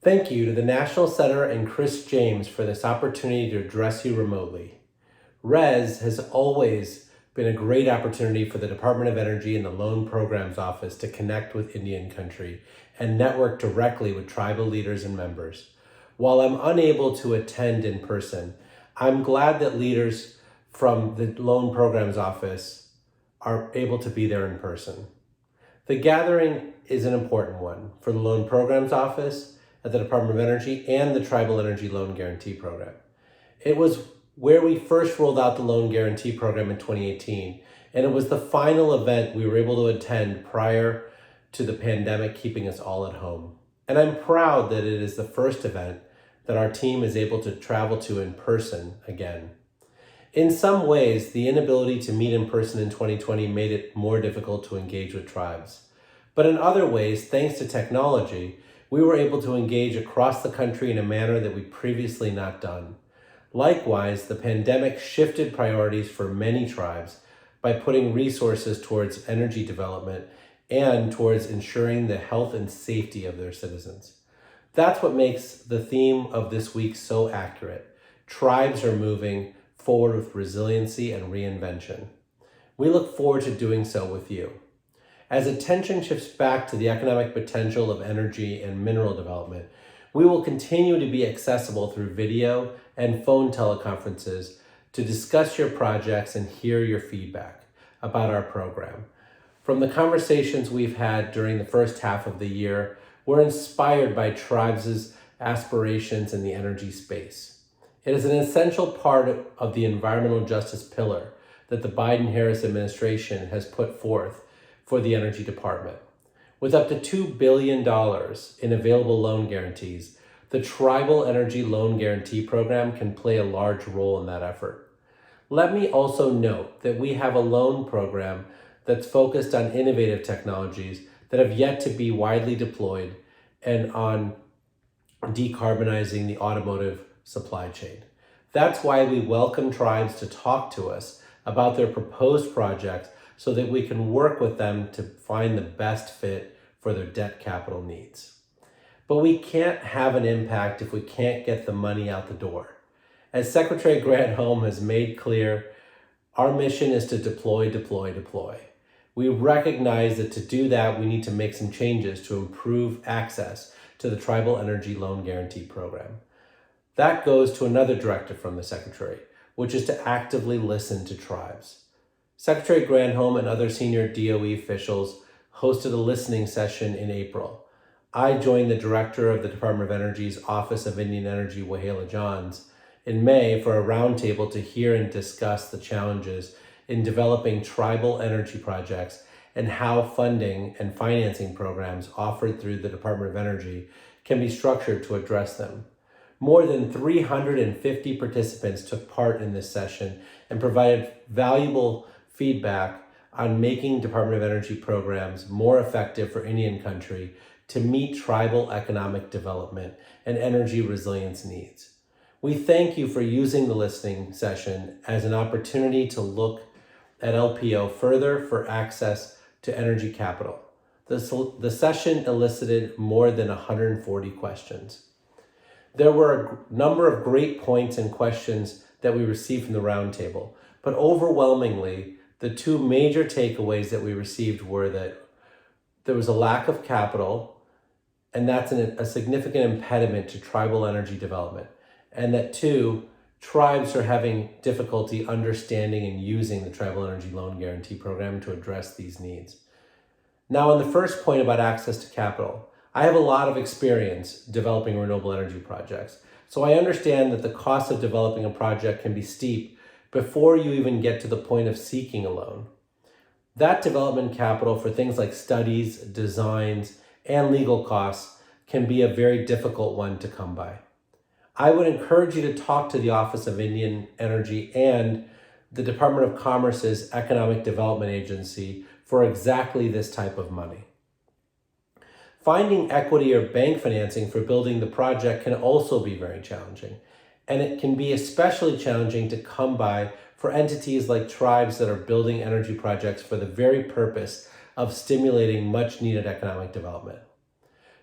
Thank you to the National Center and Chris James for this opportunity to address you remotely. RES has always been a great opportunity for the Department of Energy and the Loan Programs Office to connect with Indian country and network directly with tribal leaders and members. While I'm unable to attend in person, I'm glad that leaders from the Loan Programs Office are able to be there in person. The gathering is an important one for the Loan Programs Office at the Department of Energy and the Tribal Energy Loan Guarantee Program. It was where we first rolled out the Loan Guarantee Program in 2018, and it was the final event we were able to attend prior to the pandemic keeping us all at home. And I'm proud that it is the first event that our team is able to travel to in person again. In some ways, the inability to meet in person in 2020 made it more difficult to engage with tribes. But in other ways, thanks to technology, we were able to engage across the country in a manner that we previously not done. Likewise, the pandemic shifted priorities for many tribes by putting resources towards energy development and towards ensuring the health and safety of their citizens. That's what makes the theme of this week so accurate. Tribes are moving forward with resiliency and reinvention. We look forward to doing so with you. As attention shifts back to the economic potential of energy and mineral development, we will continue to be accessible through video and phone teleconferences to discuss your projects and hear your feedback about our program. From the conversations we've had during the first half of the year, we're inspired by tribes' aspirations in the energy space. It is an essential part of the environmental justice pillar that the Biden-Harris administration has put forth for the Energy Department. With up to $2 billion in available loan guarantees, the Tribal Energy Loan Guarantee Program can play a large role in that effort. Let me also note that we have a loan program that's focused on innovative technologies that have yet to be widely deployed and on decarbonizing the automotive supply chain. That's why we welcome tribes to talk to us about their proposed projects so that we can work with them to find the best fit for their debt capital needs. But we can't have an impact if we can't get the money out the door. As Secretary Granholm has made clear, our mission is to deploy, deploy, deploy. We recognize that to do that, we need to make some changes to improve access to the Tribal Energy Loan Guarantee Program. That goes to another directive from the Secretary, which is to actively listen to tribes. Secretary Granholm and other senior DOE officials hosted a listening session in April. I joined the director of the Department of Energy's Office of Indian Energy, Wahala Johns, in May for a roundtable to hear and discuss the challenges in developing tribal energy projects and how funding and financing programs offered through the Department of Energy can be structured to address them. More than 350 participants took part in this session and provided valuable feedback on making Department of Energy programs more effective for Indian country to meet tribal economic development and energy resilience needs. We thank you for using the listening session as an opportunity to look at LPO further for access to energy capital. The session elicited more than 140 questions. There were a number of great points and questions that we received from the roundtable, but overwhelmingly, the two major takeaways that we received were that there was a lack of capital, and that's a significant impediment to tribal energy development, and that two, tribes are having difficulty understanding and using the Tribal Energy Loan Guarantee Program to address these needs. Now, on the first point about access to capital, I have a lot of experience developing renewable energy projects, so I understand that the cost of developing a project can be steep before you even get to the point of seeking a loan. That development capital for things like studies, designs, and legal costs can be a very difficult one to come by. I would encourage you to talk to the Office of Indian Energy and the Department of Commerce's Economic Development Agency for exactly this type of money. Finding equity or bank financing for building the project can also be very challenging, and it can be especially challenging to come by for entities like tribes that are building energy projects for the very purpose of stimulating much needed economic development.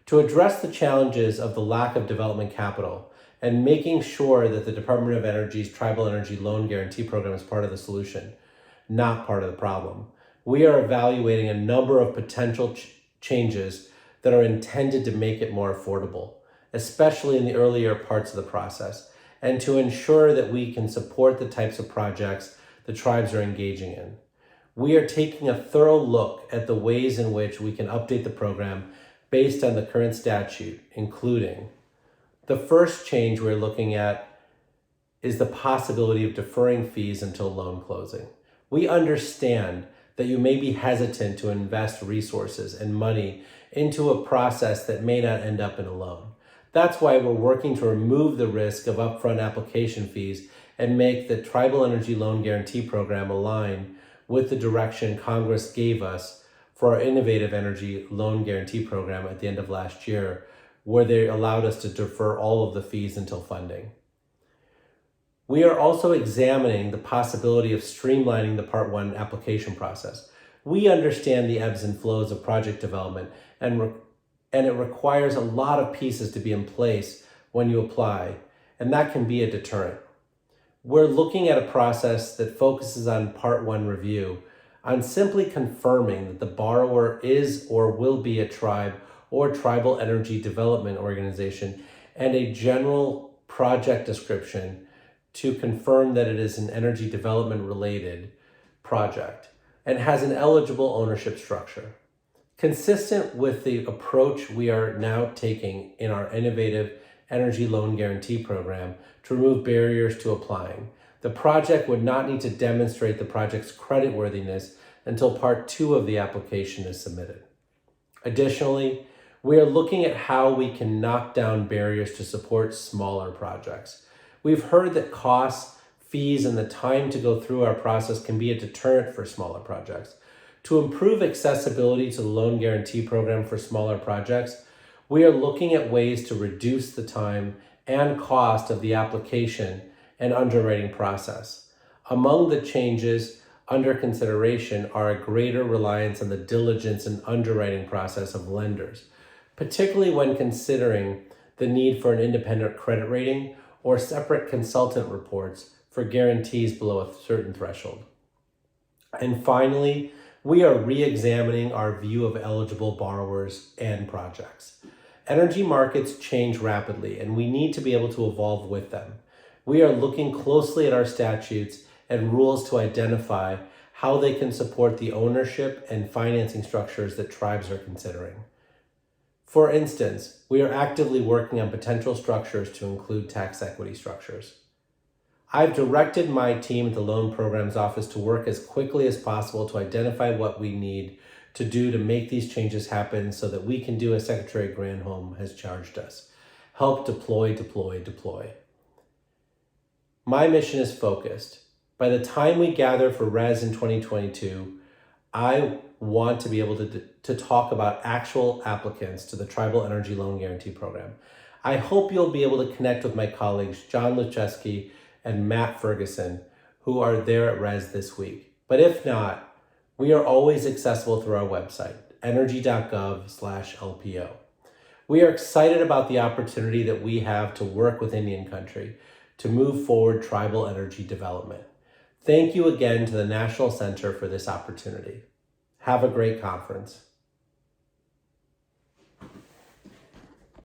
To address the challenges of the lack of development capital and making sure that the Department of Energy's Tribal Energy Loan Guarantee Program is part of the solution, not part of the problem, we are evaluating a number of potential changes that are intended to make it more affordable, especially in the earlier parts of the process, and to ensure that we can support the types of projects the tribes are engaging in. We are taking a thorough look at the ways in which we can update the program based on the current statute, including the first change we're looking at is the possibility of deferring fees until loan closing. We understand that you may be hesitant to invest resources and money into a process that may not end up in a loan. That's why we're working to remove the risk of upfront application fees and make the Tribal Energy Loan Guarantee Program align with the direction Congress gave us for our Innovative Energy Loan Guarantee Program at the end of last year, where they allowed us to defer all of the fees until funding. We are also examining the possibility of streamlining the Part 1 application process. We understand the ebbs and flows of project development, and it requires a lot of pieces to be in place when you apply, and that can be a deterrent. We're looking at a process that focuses on Part 1 review, on simply confirming that the borrower is or will be a tribe or tribal energy development organization, and a general project description to confirm that it is an energy development related project and has an eligible ownership structure. Consistent with the approach we are now taking in our Innovative Energy Loan Guarantee Program to remove barriers to applying, the project would not need to demonstrate the project's creditworthiness until Part 2 of the application is submitted. Additionally, we are looking at how we can knock down barriers to support smaller projects. We've heard that costs, fees, and the time to go through our process can be a deterrent for smaller projects. To improve accessibility to the loan guarantee program for smaller projects, we are looking at ways to reduce the time and cost of the application and underwriting process. Among the changes under consideration are a greater reliance on the diligence and underwriting process of lenders, particularly when considering the need for an independent credit rating or separate consultant reports for guarantees below a certain threshold. And finally, we are re-examining our view of eligible borrowers and projects. Energy markets change rapidly, and we need to be able to evolve with them. We are looking closely at our statutes and rules to identify how they can support the ownership and financing structures that tribes are considering. For instance, we are actively working on potential structures to include tax equity structures. I've directed my team at the Loan Programs Office to work as quickly as possible to identify what we need to do to make these changes happen so that we can do as Secretary Granholm has charged us. Help deploy. My mission is focused. By the time we gather for RES in 2022, I want to be able to talk about actual applicants to the Tribal Energy Loan Guarantee Program. I hope you'll be able to connect with my colleagues, John Lucheski and Matt Ferguson, who are there at RES this week. But if not, we are always accessible through our website, energy.gov/LPO. We are excited about the opportunity that we have to work with Indian country to move forward tribal energy development. Thank you again to the National Center for this opportunity. Have a great conference.